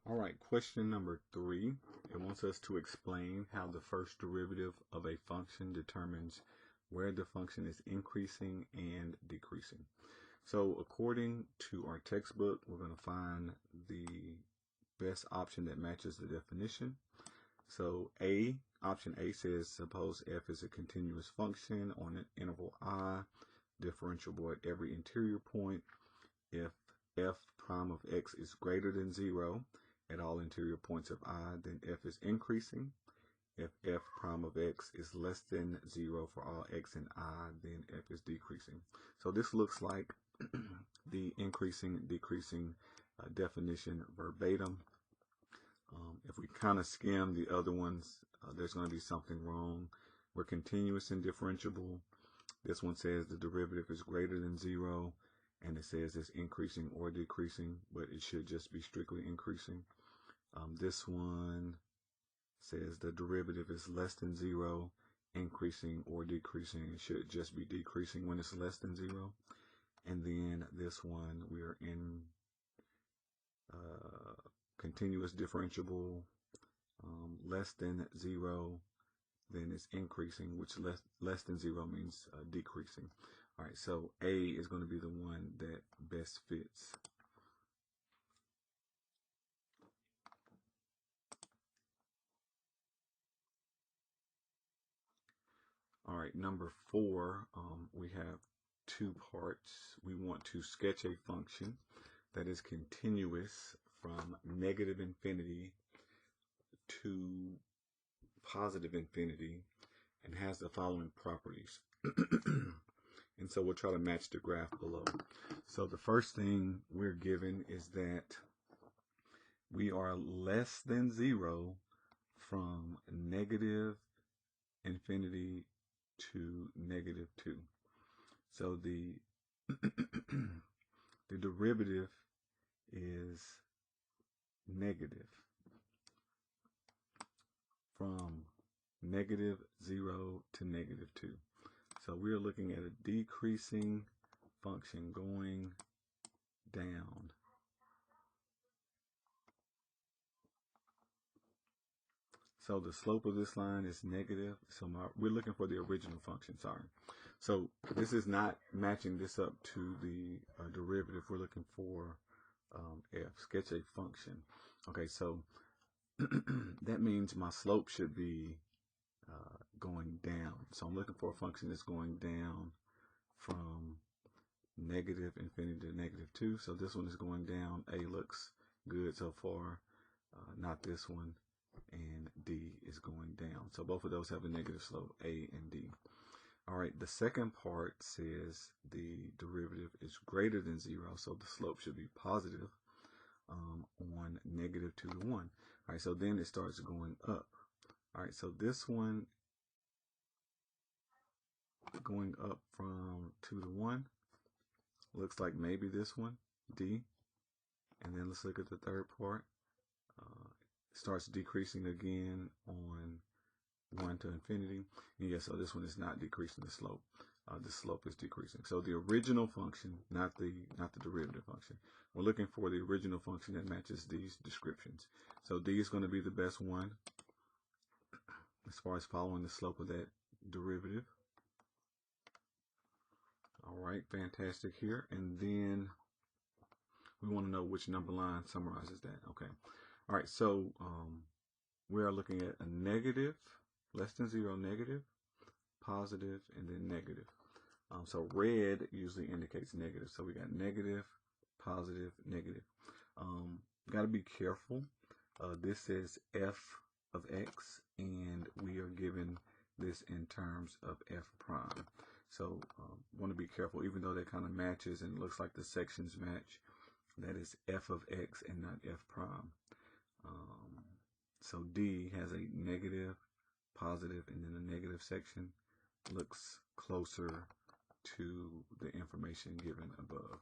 All right, question number 3. It wants us to explain how the first derivative of a function determines where the function is increasing and decreasing. So according to our textbook, we're going to find the best option that matches the definition. So option A says suppose f is a continuous function on an interval I, differentiable at every interior point. If f prime of x is greater than 0 at all interior points of I, then f is increasing. If f prime of x is less than 0 for all x in I, then f is decreasing. So this looks like the increasing, decreasing definition verbatim. If we kind of skim the other ones, there's going to be something wrong. We're continuous and differentiable. This one says the derivative is greater than 0, and it says it's increasing or decreasing, but it should just be strictly increasing. This one says the derivative is less than 0, increasing or decreasing. It should just be decreasing when it's less than 0. And then this one, we are in continuous differentiable, less than 0, then it's increasing, which less than 0 means decreasing. All right, so A is going to be the one that best fits. All right, number 4, we have 2 parts. We want to sketch a function that is continuous from negative infinity to positive infinity and has the following properties. And so we'll try to match the graph below. So the first thing we're given is that we are less than 0 from negative infinity to negative 2. So the the derivative is negative from negative 0 to negative 2. So we're looking at a decreasing function going down. So the slope of this line is negative. So we're looking for the original function, sorry. So this is not matching this up to the derivative. We're looking for f, sketch a function. Okay, so that means my slope should be going down. So I'm looking for a function that's going down from negative infinity to negative 2. So this one is going down. A looks good so far. Not this one. And D is going down. So both of those have a negative slope, A and D. All right, the second part says the derivative is greater than 0, so the slope should be positive on negative 2 to 1. All right, so then it starts going up. All right, so this one going up from 2 to 1 looks like maybe this one, D. And then let's look at the third part. It starts decreasing again on 1 to infinity. And yeah, so this one is not decreasing the slope. The slope is decreasing. So the original function, not the derivative function. We're looking for the original function that matches these descriptions. So D is going to be the best one as far as following the slope of that derivative. All right, fantastic here. And then we want to know which number line summarizes that. Okay. All right, so we are looking at a negative, less than 0, negative, positive, and then negative. So red usually indicates negative. So we got negative, positive, negative. Got to be careful. This says f of x, and we are given this in terms of f prime. So want to be careful, even though that kind of matches and looks like the sections match. That is f of x and not f prime. So D has a negative, positive, and then a negative section. Looks closer to the information given above.